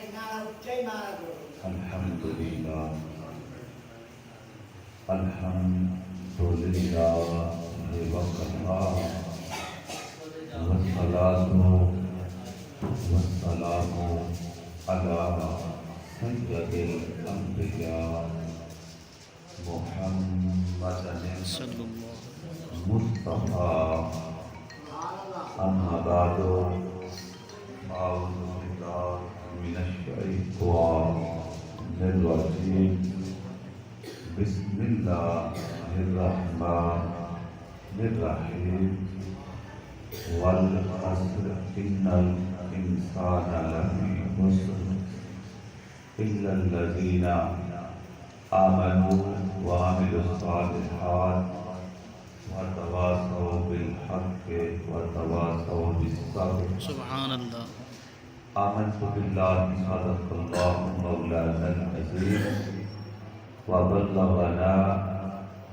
Alhamdulillah, alhamdulillah, wassalatu wassalamu ala sayyidil anbiya Muhammadin Mustafa amma ba'du a'udzu billahi minash shaitanir rajim Bismillahirrahmanirrahim wal 'asr innal insana lafi khusr illa allazina amanu wa 'amilus shalihat wa tawasaw bil haqqi wa tawasaw bis sabr. Subhanallah. Amantu billahi sadaqallahu mawlana al-azim wa ballaghana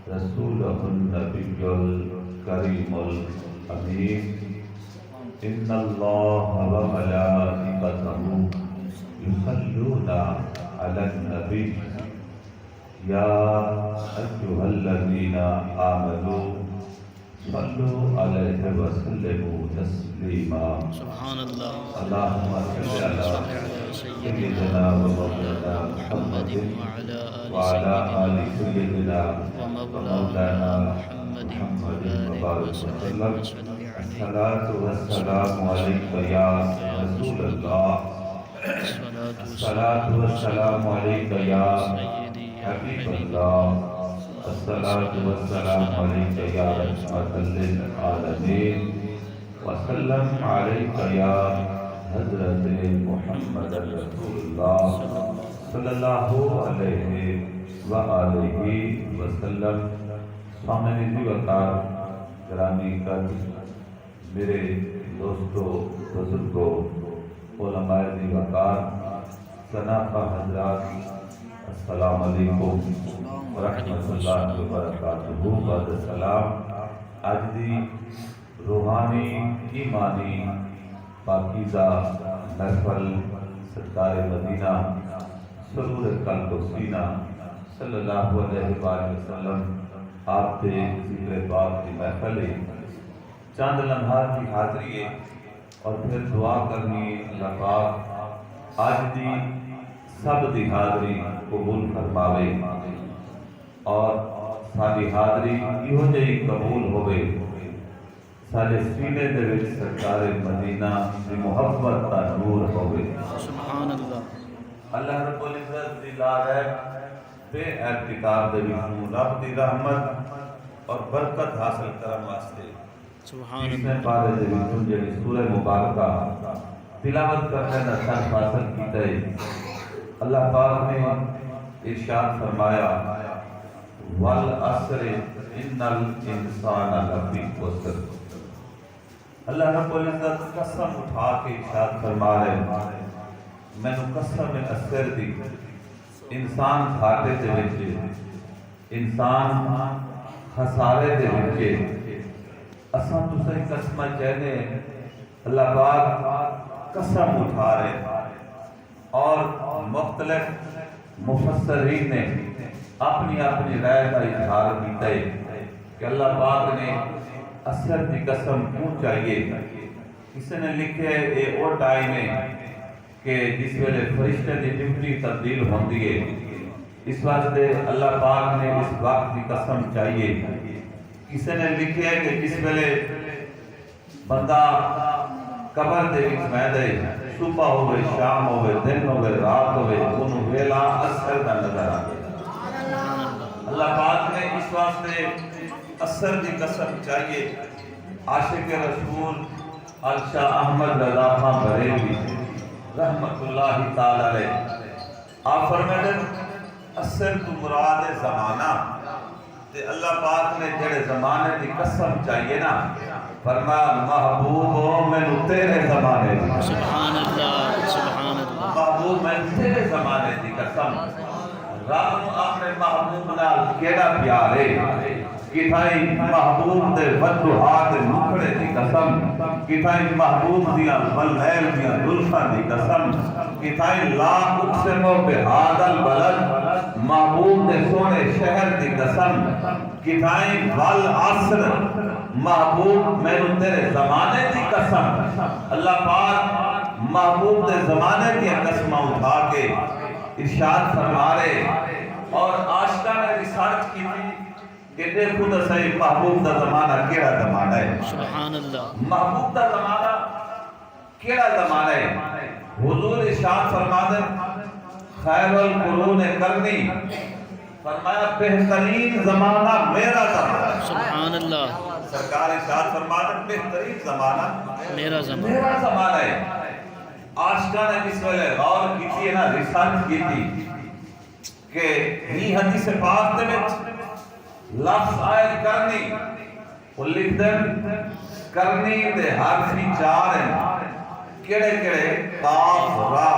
rasulahun nabiyyul karimul amin. Inna allaha wa malaikatahu yusalluna ala nabi ya ayyuhalladzina amanu sallu alaihi wa sallimu taslima. Subhanallah. Allahumma salli ala sayyidina wa mawlana Muhammadin wa ala ali sayyidina wa mawlana Muhammadin wa barik wa sallam. Assalatu wassalamu alayka ya Rasulullah. Assalatu wassalamu alayka ya Habibullah. Assalatu wassalamu alayka ya rahmatan lil alamin. Wassalam alayka ya Hazrat Muhammad Rasulullah sallallahu alaihi wa alihi wasallam. سامنے وقار گرامی قدر میرے دوستوں بزرگوں علماء وقار سناخہ حضرات السلام علیکم ورحمۃ اللہ وبرکاتہ. بعد السلام. آج دی روحانی ایمانی پاکیزہ محفل سرکار مدینہ سرور قلب و سینہ صلی اللہ علیہ وآلہ وسلم آپ کے ذکر پاک کی محفل ہے. چند لمحات کی حاضری ہے اور پھر دعا کرنی اللہ پاک آج دی سب دی حاضری قبول فرماوے اور ساری حاضری یہ جی قبول ہوئے سارے سینے دے وچ سرکار مدینہ دی محبت کا نور ہوئے. سبحان اللہ. اللہ رب العزت دی لارے بے اعتقاد دے وچوں رب دی رحمت اور برکت حاصل کرن واسطے سبحان اس اللہ. نے پارے دے وچوں جڑی سورہ مبارکہ تلاوت کرنے دا شرف حاصل کیتا ہے. اللہ پاک نے ارشاد فرمایا والعصر ان الانسان لفی خسر. اللہ رب العزت قسم اٹھا کے ارشاد فرما رہے میں نے قسم اثر دی انسان گھاٹے دے وچ انسان خسارے دے وچ اساں تساں قسم چہنے اللہ پاک قسم اٹھا رہے اور مختلف مفسرین نے اپنی اپنی رائے کا اظہار کیتا ہے کہ اللہ پاک نے اثر کی قسم کیوں چاہیے. کسی نے لکھے یہ وہ ٹائم ہے کہ جس ویلے فرشتے کی ڈیوٹی تبدیل ہوتی ہے اس واسطے اللہ پاک نے اس وقت کی قسم چاہیے. کسی نے لکھے کہ جس ویلے بندہ قبر دے وچ میدے صبح ہوئے شام ہوئے دن ہوئے رات ہوئے انہوں ویلا اثر کا نظر آئے. اللہ پاک نے اس واسطے اثر کی قسم چاہیے. عاشق رسول الشاہ احمد رضا خان بریلوی رحمت اللہ تعالی علیہ آپ فرمائے اثر تو مراد زمانہ تے اللہ پاک نے جڑے زمانے کی قسم چاہیے نا فرمایا محبوب ہو میں تیرے زمانے دی. سبحان اللہ. سبحان اللہ. محبوب میں تیرے زمانے دی قسم. رب اپنے محبوب نال کیڑا پیار ہے کتھائی محبوب دے ودھا دے مکھڑے دی قسم کتھائی محبوب دیاں واللیل دیاں زلفاں دی قسم کتھائی لا اقسم بہذا البلد محبوب دے سونے شہر دی قسم کتھائی والعصر محبوب میں تیرے زمانے دی قسم اللہ پاک محبوب دے زمانے کی قسمہ اٹھا کے ارشاد فرما رہے اور عاشقہ نے ریسرچ کی تھی کہ دیکھو دا صحیح محبوب دا زمانہ کیڑا زمانہ ہے سبحان اللہ محبوب دا زمانہ کیڑا زمانہ ہے حضور ارشاد فرما دے خیر القرون کرنی فرمایا بہترین زمانہ میرا زمانہ سبحان اللہ سرکار ارشاد فرما دے بہترین زمانہ میرا زمانہ میرا زمانہ ہے عاشقہ نے اس ویلے غور کی تھی نا ریسرچ کی تھی کہ ہی حدیث پاک دے وچ لفظ آئے کرنی وہ لکھ دیں کرنی دے حرفی چار ہیں کیڑے کیڑے قاف را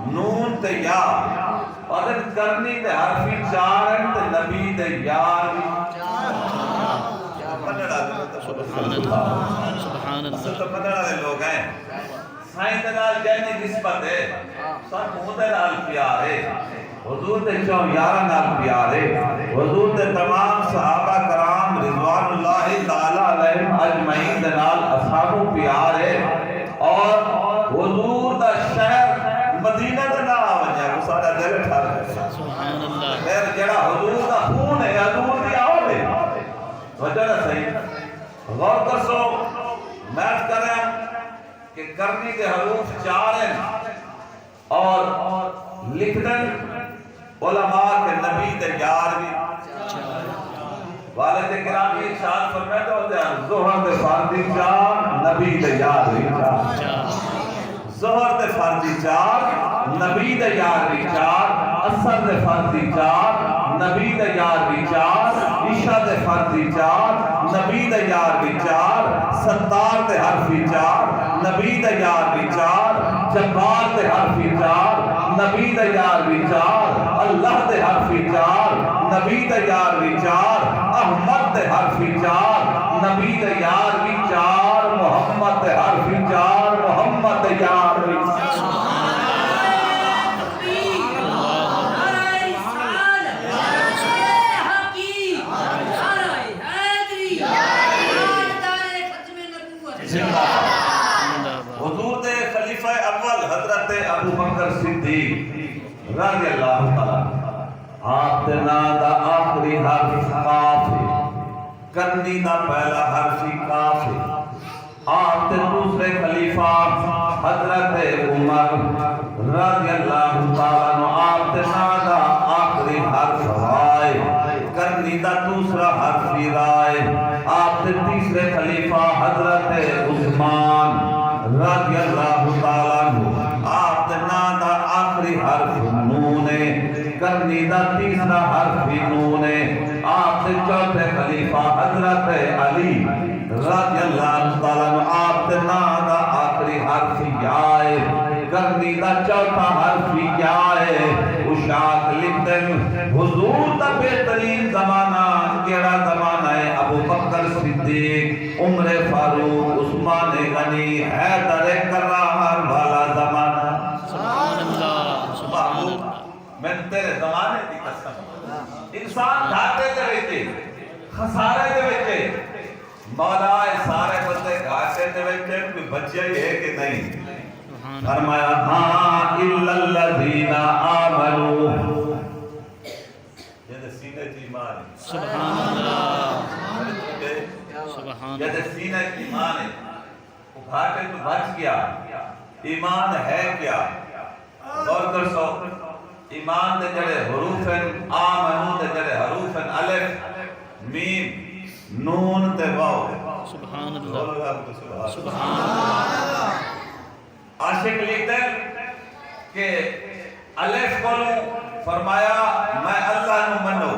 نون تے یا اور کرنی دے حرفی چار ہیں تے نبی دے یار سبحان اللہ سبحان اصل اللہ تو پتہ دے لوگ ہیں سائن دے نال جہنی نسبت ہے سب مہد نال پیار ہے حضور دے چون یارہ نال پیار ہے حضور دے تمام صحابہ کرام رضوان اللہ تعالی علیہم اجمعین دے نال اصحابو پیار ہے اور حضور دا شہر مدینہ دے نال آوانیا وہ سارا دل ٹھار ہے سبحان اللہ خیر جڑا حضور دا خون ہے حضور دی آو ہے وجہ نہ صحیح غور کرسو میت کریں کہ کرنی کے حروف چار ہیں اور لکھ دیں علماء کے نبی دے یار بھی والد کرامی ارشاد فرمائے تو ہوتے ہیں ظہر دے فردی چار نبی دے یار بھی چار ظہر دے فردی چار نبی دے یار بھی چار اثر دے فردی چار نبی دے یار بھی چار عشاء دے فردی چار نبی دے یار بھی چار ستار دے حرفی چار نبی دے یار بھی چار جبار دے حرفی چار نبی دے یار بھی چار اللہ دے حرفی چار نبی دے یار بھی چار احمد دے حرفی چار نبی دے یار بھی چار محمد دے حرفی چار محمد دے یار بھی چار حضور دے خلیفہ اول حضرت ابو بکر صدیق رضی اللہ تعالیٰ آپ دے نا دا آخری حرف کاف کرنی دا پہلا حرفی کاف آپ دے دوسرے خلیفہ حضرت عمر رضی اللہ تعالیٰ آپ دے نا دا آخری حرف رائے کرنی دا دوسرا حرفی رائے آپ دے تیسرے خلیفہ حضرت عثمان رضی اللہ تعالیٰ آپ دے نا دا آخری حرف نونے کرنی دا تیسرا حرف نونے آپ دے چوتھے خلیفہ حضرت علی رضی اللہ تعالیٰ آپ دے نا دا آخری حرف یائے کرنی دا چوتھا حرف یائے اشاک لکھ دیں حضور دا بہترین زمانہ کیڑا زمانہ ہے ابو بکر صدیق عمر فاروق عثمان غنی حیدر کرار والا زمانہ سبحان اللہ سبحان اللہ میں تیرے زمانے کی قسم انسان گھاٹے دے ویچے خسارے دے ویچے مولا سارے بندے گھاٹے دے ویچے کوئی بچے ہی ہے کہ نہیں فرمایا ہاں الا الذین آمنوا یہ سینے کی ایمان ہے سبحان اللہ سبحان یہ سینہ کی ایمان ہے وہ گھاٹے تو بچ گیا ایمان ہے کیا غور کر سو ایمان دے جڑے حروف ہیں آمنو دے جڑے حروف ہیں الف میم نون تے واو سبحان اللہ سبحان اللہ عاشق لکھتے ہیں کہ الف کولوں فرمایا میں اللہ نو منو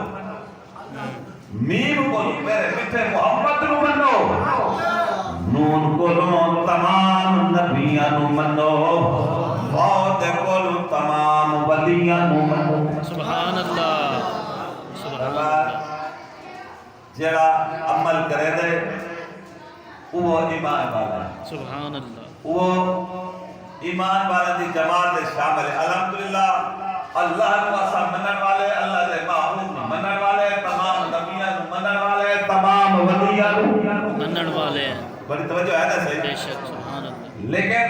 میم کولوں میرے میٹھے محمد نو منو نون کولوں تمام نبیاں نو منو واو تے کولوں تمام ولیاں نو منو سبحان اللہ سبحان اللہ جڑا عمل کرے دے وہ ایمان والا ہے، سبحان اللہ وہ ایمان والا دی جماعت شامل ہے۔ الحمدللہ اللہ کو اسا منن والے، اللہ دے محبوب منن والے، تمام نبیاں منن والے، تمام ولیاں منن والے ہیں، بڑی توجہ ہے نا بے صحیح؟ شک سبحان اللہ لیکن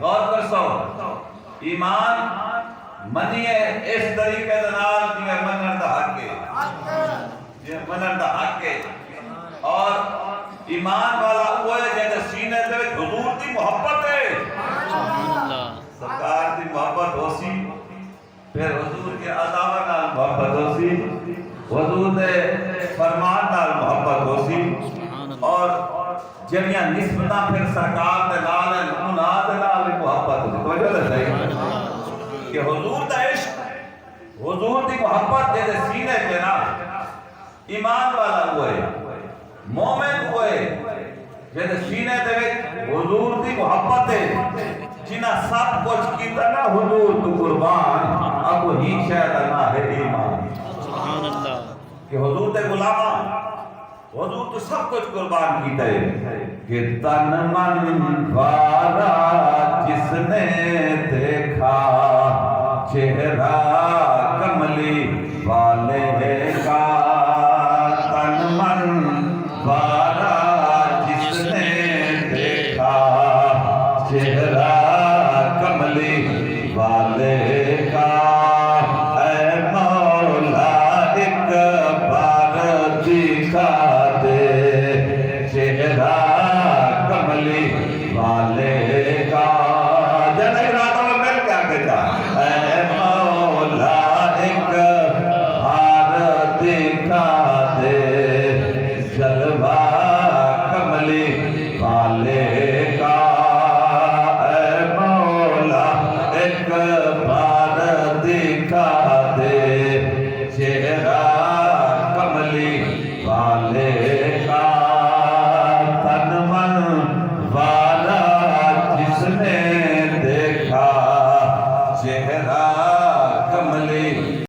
غور کر سو ایمان منیے اس طریقے دے نال جویں منن دا حق ہے، جویں منن دا حق ہے، اور ایمان والا وہ ہے جے سینے دے وچ حضور دی محبت ہے، سبحان اللہ سرکار دی محبت ہو سی، پھر حضور کے عذاب نال محبت ہو سی، حضور دے فرمان نال محبت ہو سی، سبحان اللہ اور جڑیاں نسبتاں پھر سرکار دے نال ہیں انہاں دے نال بھی محبت ہو سی۔ توجہ ہے سبحان صحیح اللہ کہ حضور دا عشق، حضور دی محبت جے سینے تے نا، ایمان والا وہ ہے، مومن وہ ہے جے سینے دے وچ حضور دی محبت ہے، جنہ سب کچھ کیتا نا حضور تو قربان، اب ہی شاید نہ ہے ایمان، سبحان اللہ کہ حضور دے غلام حضور تو سب کچھ قربان کیتا ہے کہ تن من وارا جس نے دیکھا چہرہ کملی والے کا، تن من وارا جس نے دیکھا چہرہ کملی والے کا، اے مولا ایک بار دکھا دے چہرہ کملی والے کا، جب ارادہ میں مل کیا کہتا، اے مولا ایک بار دکھا دے جلوہ کملی والے کا، اے مولا ایک